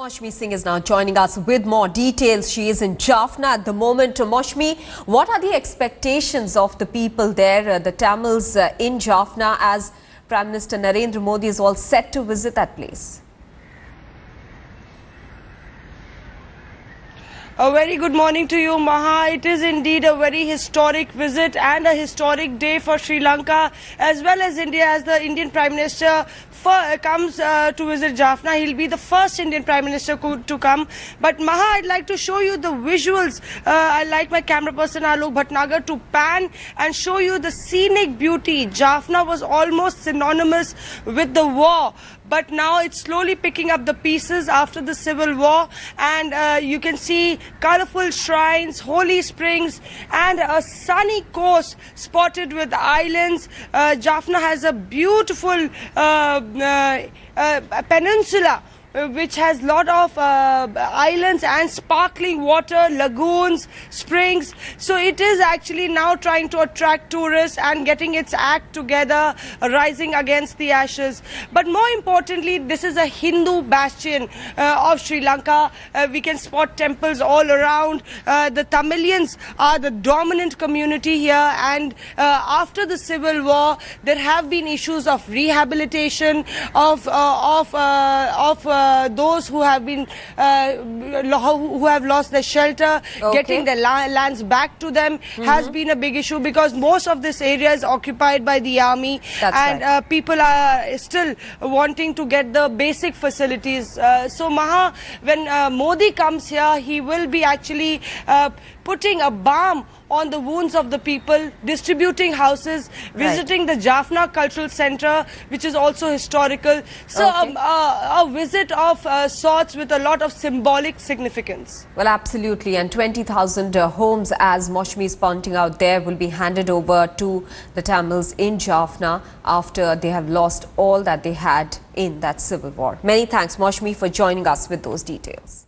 Maushmi Singh is now joining us with more details. She is in Jaffna at the moment. Maushmi, what are the expectations of the people there, the Tamils in Jaffna, as Prime Minister Narendra Modi is all set to visit that place? A very good morning to you, Maha. It is indeed a very historic visit and a historic day for Sri Lanka as well as India, as the Indian Prime Minister comes to visit Jaffna. He'll be the first Indian Prime Minister to come. But Maha, I'd like to show you the visuals. I'd like my camera person Alok Bhatnagar to pan and show you the scenic beauty. Jaffna was almost synonymous with the war, but now it's slowly picking up the pieces after the civil war, and you can see colorful shrines, holy springs, and a sunny coast spotted with islands. Jaffna has a beautiful peninsula which has lot of islands and sparkling water, lagoons, springs. So it is actually now trying to attract tourists and getting its act together, rising against the ashes. But more importantly, this is a Hindu bastion of Sri Lanka. We can spot temples all around. The Tamilians are the dominant community here, and after the civil war, there have been issues of rehabilitation of those who have been who have lost their shelter. Getting their lands back to them has been a big issue, because most of this area is occupied by the army. Right. People are still wanting to get the basic facilities. So Maha, when Modi comes here, he will be actually putting a balm on the wounds of the people, distributing houses, visiting the Jaffna Cultural Center, which is also historical. So a visit of sorts with a lot of symbolic significance. Well, absolutely. And 20,000 homes, as Maushmi is pointing out there, will be handed over to the Tamils in Jaffna after they have lost all that they had in that civil war. Many thanks, Maushmi, for joining us with those details.